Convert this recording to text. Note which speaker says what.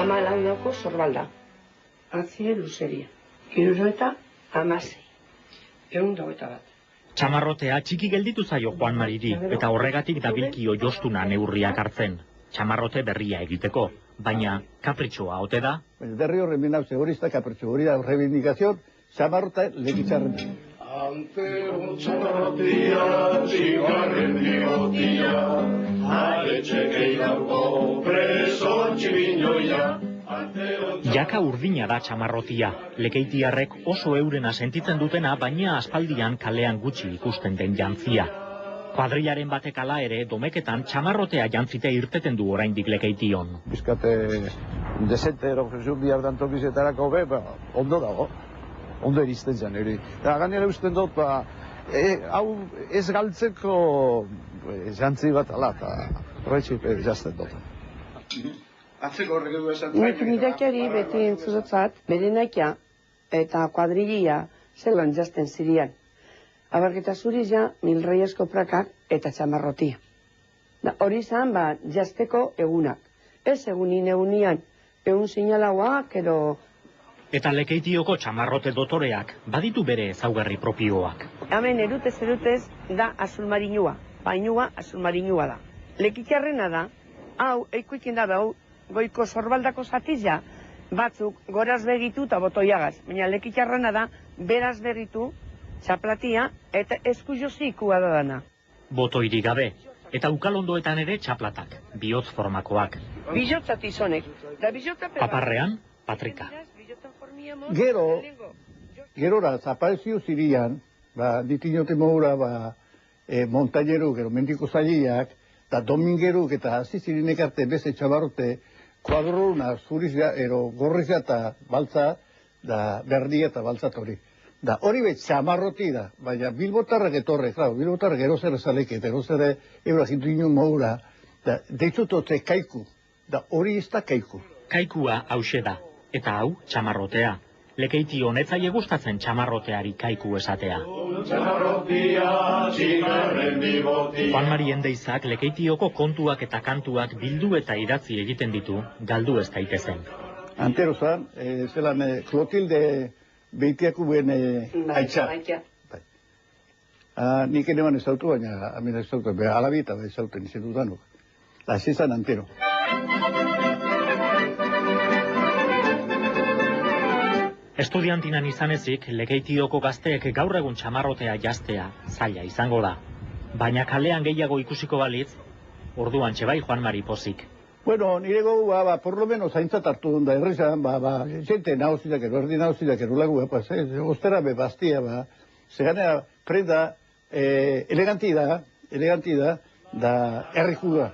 Speaker 1: 14 sorbalda. Atzie luzeria. 76. 121.
Speaker 2: Txamarrotea txiki gelditu zaio Juan Mariri, eta horregatik dabilkio jostuna neurriak hartzen. Txamarrote berria egiteko, baina kapritxoa ote da?
Speaker 3: Berri horren binauze hori ez da kapritxo, hori da reivindikazioa, txamarrota legitzarren.
Speaker 4: Antero txamarrotia, txigarren bigotia, aretxe gehiago preso txibinoia.
Speaker 2: Jaka urdina da txamarrotia. Lekeitiarrek oso eurena sentitzen dutena, baina aspaldian kalean gutxi ikusten den jantzia. Kuadrilaren batek ala ere, domeketan txamarrotea jantzite irteten du oraindik Lekeition.
Speaker 3: Bizkate desente erofresun bihar dantokizetarako be, ondo dago. Ondo erizten zen, eri. Gainera usten dut, hau ez galtzeko jantzi bat ala, eta horretxip jazten dut.
Speaker 4: Atzeko horrek edu esan.
Speaker 1: Nik nirekiari beti entzudotzat, bere naikia eta kuadrilia zelan jazten zirian. Abarketa zuriz ja, milreiesko prakak eta txamarrotia. Hori izan, jazteko egunak. Ez egunian, egun sinalauak, edo...
Speaker 2: Eta Lekeitioko txamarrote dotoreak baditu bere ezaugarri propioak.
Speaker 1: Hemen erutez da azulmarinua. Painua azulmarinua da. Lekitarrena da, hau, eikuikin da hau, goiko sorbaldako zatizia, batzuk goraz begitu eta botoiagaz. Baina lekitarrena da, beraz begitu, txaplatia eta eskuzozikua da dana.
Speaker 2: Botoiri gabe, eta ukalondoetan ere txaplatak, bihotz formakoak.
Speaker 1: Bizotzat izonek.
Speaker 2: Paparrean, patrika.
Speaker 3: Gerora, zapaezio zirian, ditinote moura, montañeru, gero mendiko zailiak, eta domingeruk eta azizirinek arte beze txabarrote, kuadrona zurizia, ero gorrizia eta baltza, da berdia eta baltzat hori. Da hori bet txamarroti da, baina bilbotarrak etorre, bilbotarrak erozer ezaleket, erozer eura jintu moura, da deitzutote kaiku, da hori ez da kaiku.
Speaker 2: Kaikua hause da, eta hau txamarrotea. Lekeitio netzaile gustatzen txamarroteari kaiku esatea. Juan Mari Endeizak Lekeitioko kontuak eta kantuak bildu eta idatzi egiten ditu, galdu ez daitezen.
Speaker 3: Antero zan, zelan Clotilde beitiaku buen haitza. Nik eneban ez dautu, baina amina ez dautu, alabita ez dauten izan dudanok. Asi zan Antero.
Speaker 2: Estudiantinan izanezik, Lekeitioko gazteek gaur egun txamarrotea jaztea zaila izango da. Baina kalean gehiago ikusiko balitz, orduan txebai Juan Mari pozik.
Speaker 3: Bueno, nire gogu, por lo menos haintzat hartu da, errizan, jente nauzilak ero, erdi nauzilak ero lagu, ostera bastia, zeganea prenda eleganti da, da erriku da.